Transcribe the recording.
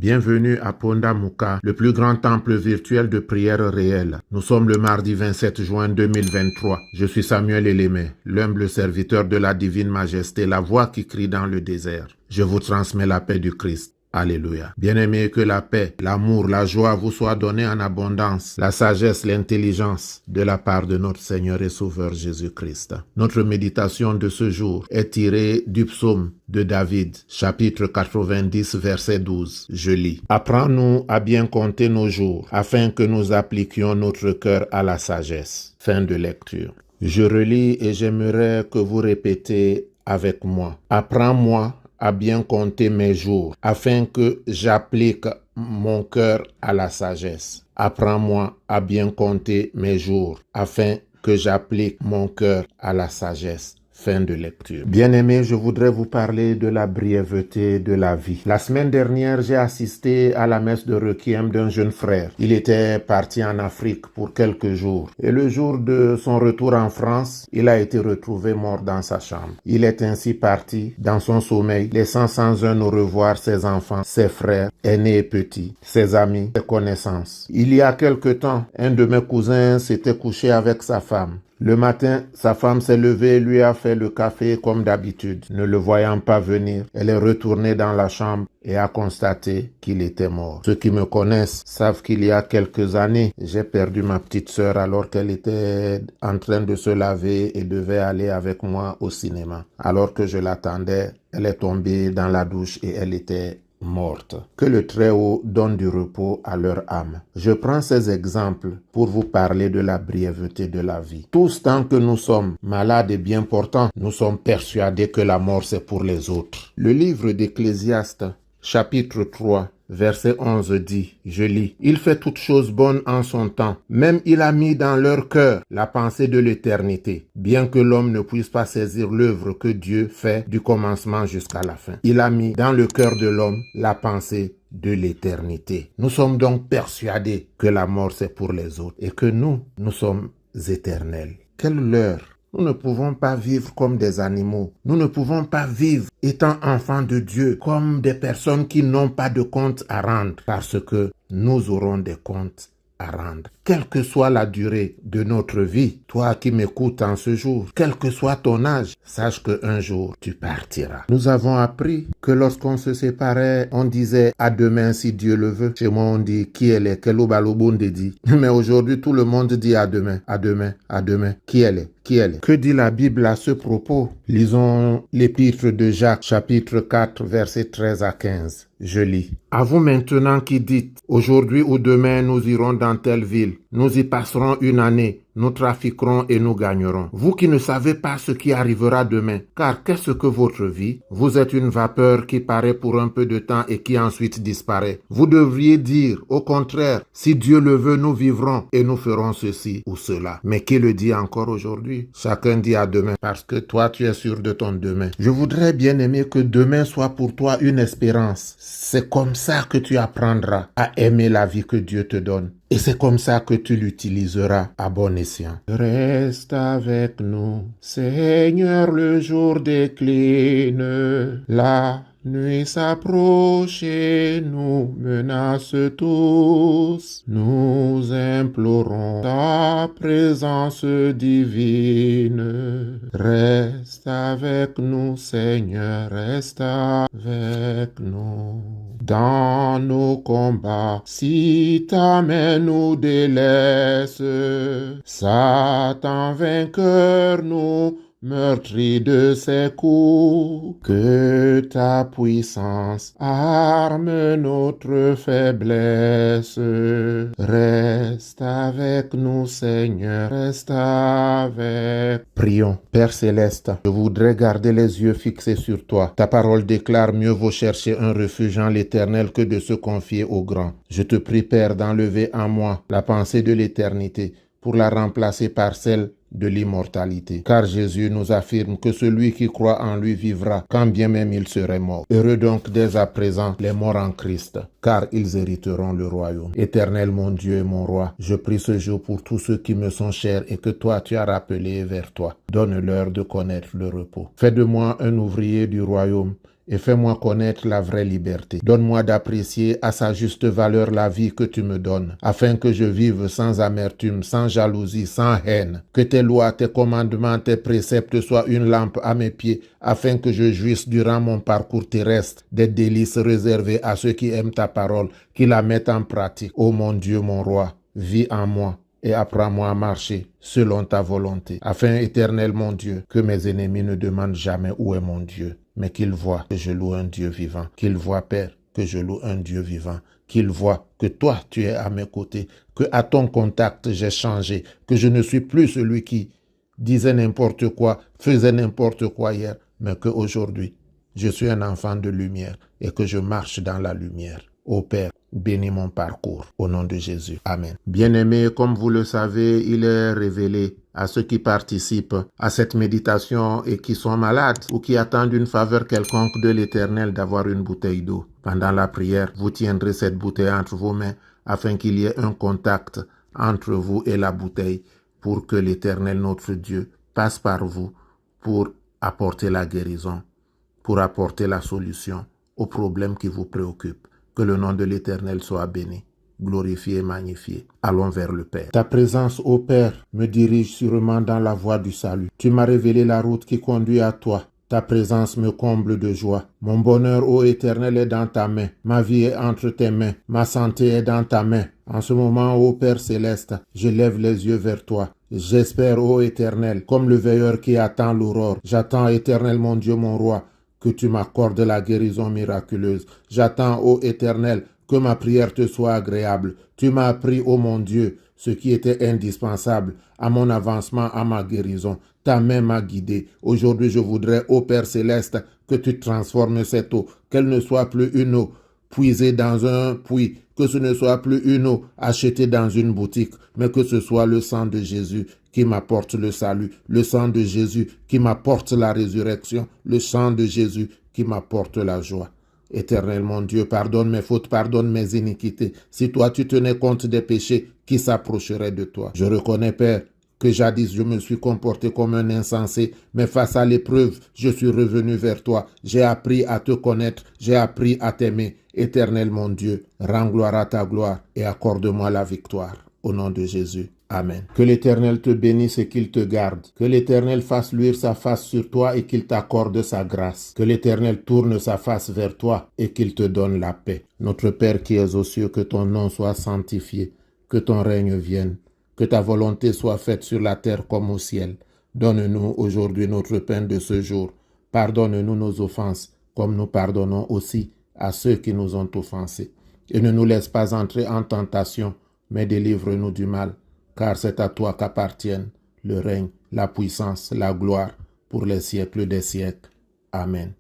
Bienvenue à Pondamuka, le plus grand temple virtuel de prière réelle. Nous sommes le mardi 27 juin 2023. Je suis Samuel Elémé, l'humble serviteur de la divine majesté, la voix qui crie dans le désert. Je vous transmets la paix du Christ. Alléluia. Bien-aimés, que la paix, l'amour, la joie vous soient donnés en abondance, la sagesse, l'intelligence de la part de notre Seigneur et Sauveur Jésus-Christ. Notre méditation de ce jour est tirée du psaume de David, chapitre 90, verset 12. Je lis. Apprends-nous à bien compter nos jours, afin que nous appliquions notre cœur à la sagesse. Fin de lecture. Je relis et j'aimerais que vous répétez avec moi. Apprends-moi à bien compter mes jours, afin que j'applique mon cœur à la sagesse. Apprends-moi à bien compter mes jours, afin que j'applique mon cœur à la sagesse. Fin de lecture. Bien-aimés, je voudrais vous parler de la brièveté de la vie. La semaine dernière, j'ai assisté à la messe de requiem d'un jeune frère. Il était parti en Afrique pour quelques jours. Et le jour de son retour en France, il a été retrouvé mort dans sa chambre. Il est ainsi parti dans son sommeil, laissant sans un au revoir ses enfants, ses frères, aînés et petits, ses amis, ses connaissances. Il y a quelque temps, un de mes cousins s'était couché avec sa femme. Le matin, sa femme s'est levée et lui a fait le café comme d'habitude. Ne le voyant pas venir, elle est retournée dans la chambre et a constaté qu'il était mort. Ceux qui me connaissent savent qu'il y a quelques années, j'ai perdu ma petite sœur alors qu'elle était en train de se laver et devait aller avec moi au cinéma. Alors que je l'attendais, elle est tombée dans la douche et elle était morte. Que le Très-Haut donne du repos à leur âme. Je prends ces exemples pour vous parler de la brièveté de la vie. Tous, tant que nous sommes malades et bien portants, nous sommes persuadés que la mort c'est pour les autres. Le livre d'Ecclésiaste, chapitre 3, verset 11 dit, je lis, « Il fait toutes choses bonnes en son temps. Même il a mis dans leur cœur la pensée de l'éternité, bien que l'homme ne puisse pas saisir l'œuvre que Dieu fait du commencement jusqu'à la fin. Il a mis dans le cœur de l'homme la pensée de l'éternité. » Nous sommes donc persuadés que la mort c'est pour les autres et que nous sommes éternels. Quelle leurre! Nous ne pouvons pas vivre comme des animaux. Nous ne pouvons pas vivre étant enfants de Dieu comme des personnes qui n'ont pas de compte à rendre parce que nous aurons des comptes à rendre. Quelle que soit la durée de notre vie, toi qui m'écoutes en ce jour, quel que soit ton âge, sache qu'un jour tu partiras. Nous avons appris que lorsqu'on se séparait, on disait à demain si Dieu le veut. Chez moi on dit qui elle est, dit. Mais aujourd'hui tout le monde dit à demain, à demain, à demain. Qui elle est? Qui elle est? Que dit la Bible à ce propos? Lisons l'épître de Jacques, chapitre 4, versets 13 à 15. Je lis. À vous maintenant qui dites, aujourd'hui ou demain nous irons dans telle ville, nous y passerons une année, nous trafiquerons et nous gagnerons. Vous qui ne savez pas ce qui arrivera demain, car qu'est-ce que votre vie? Vous êtes une vapeur qui paraît pour un peu de temps et qui ensuite disparaît. Vous devriez dire, au contraire, si Dieu le veut, nous vivrons et nous ferons ceci ou cela. Mais qui le dit encore aujourd'hui? Chacun dit à demain, parce que toi tu es sûr de ton demain. Je voudrais bien aimer que demain soit pour toi une espérance. C'est comme ça que tu apprendras à aimer la vie que Dieu te donne. Et c'est comme ça que tu l'utiliseras à bon escient. Reste avec nous, Seigneur, le jour décline. La nuit s'approche et nous menace tous. Nous implorons ta présence divine. Reste avec nous, Seigneur, reste avec nous. Dans nos combats, si ta main nous délaisse, Satan vainqueur nous meurtri de ses coups, que ta puissance arme notre faiblesse. Reste avec nous, Seigneur, reste avec. Prions. Père Céleste, je voudrais garder les yeux fixés sur toi. Ta parole déclare mieux vaut chercher un refuge en l'Éternel que de se confier au grand. Je te prie, Père, d'enlever en moi la pensée de l'éternité pour la remplacer par celle de l'immortalité. Car Jésus nous affirme que celui qui croit en lui vivra, quand bien même il serait mort. Heureux donc dès à présent les morts en Christ, car ils hériteront le royaume. Éternel mon Dieu et mon roi, je prie ce jour pour tous ceux qui me sont chers et que toi tu as rappelés vers toi. Donne-leur de connaître le repos. Fais de moi un ouvrier du royaume et fais-moi connaître la vraie liberté. Donne-moi d'apprécier à sa juste valeur la vie que tu me donnes, afin que je vive sans amertume, sans jalousie, sans haine. Que tes lois, tes commandements, tes préceptes soient une lampe à mes pieds, afin que je jouisse durant mon parcours terrestre des délices réservées à ceux qui aiment ta parole, qui la mettent en pratique. Ô mon Dieu, mon roi, vis en moi et apprends-moi à marcher selon ta volonté, afin, éternel mon Dieu, que mes ennemis ne demandent jamais où est mon Dieu, mais qu'ils voient que je loue un Dieu vivant, qu'ils voient, Père, que je loue un Dieu vivant, qu'ils voient que toi, tu es à mes côtés, que à ton contact, j'ai changé, que je ne suis plus celui qui disait n'importe quoi, faisait n'importe quoi hier, mais qu'aujourd'hui, je suis un enfant de lumière et que je marche dans la lumière. Ô Père, bénis mon parcours au nom de Jésus. Amen. Bien-aimés, comme vous le savez, il est révélé à ceux qui participent à cette méditation et qui sont malades ou qui attendent une faveur quelconque de l'Éternel d'avoir une bouteille d'eau. Pendant la prière, vous tiendrez cette bouteille entre vos mains afin qu'il y ait un contact entre vous et la bouteille pour que l'Éternel, notre Dieu, passe par vous pour apporter la guérison, pour apporter la solution aux problèmes qui vous préoccupent. Que le nom de l'Éternel soit béni, glorifié et magnifié. Allons vers le Père. Ta présence, ô Père, me dirige sûrement dans la voie du salut. Tu m'as révélé la route qui conduit à toi. Ta présence me comble de joie. Mon bonheur, ô Éternel, est dans ta main. Ma vie est entre tes mains. Ma santé est dans ta main. En ce moment, ô Père céleste, je lève les yeux vers toi. J'espère, ô Éternel, comme le veilleur qui attend l'aurore. J'attends, Éternel, mon Dieu, mon roi, que tu m'accordes la guérison miraculeuse. J'attends, ô Éternel, que ma prière te soit agréable. Tu m'as appris, ô mon Dieu, ce qui était indispensable à mon avancement, à ma guérison. Ta main m'a guidé. Aujourd'hui, je voudrais, ô Père céleste, que tu transformes cette eau, qu'elle ne soit plus une eau puisée dans un puits, que ce ne soit plus une eau achetée dans une boutique, mais que ce soit le sang de Jésus qui m'apporte le salut, le sang de Jésus qui m'apporte la résurrection, le sang de Jésus qui m'apporte la joie. Éternel mon Dieu, pardonne mes fautes, pardonne mes iniquités. Si toi tu tenais compte des péchés, qui s'approcherait de toi? Je reconnais, Père, que jadis je me suis comporté comme un insensé, mais face à l'épreuve, je suis revenu vers toi. J'ai appris à te connaître, j'ai appris à t'aimer. Éternel mon Dieu, rends gloire à ta gloire et accorde-moi la victoire. Au nom de Jésus. Amen. Que l'Éternel te bénisse et qu'il te garde. Que l'Éternel fasse luire sa face sur toi et qu'il t'accorde sa grâce. Que l'Éternel tourne sa face vers toi et qu'il te donne la paix. Notre Père qui es aux cieux, que ton nom soit sanctifié, que ton règne vienne, que ta volonté soit faite sur la terre comme au ciel. Donne-nous aujourd'hui notre pain de ce jour. Pardonne-nous nos offenses, comme nous pardonnons aussi à ceux qui nous ont offensés. Et ne nous laisse pas entrer en tentation, mais délivre-nous du mal. Car c'est à toi qu'appartiennent le règne, la puissance, la gloire pour les siècles des siècles. Amen.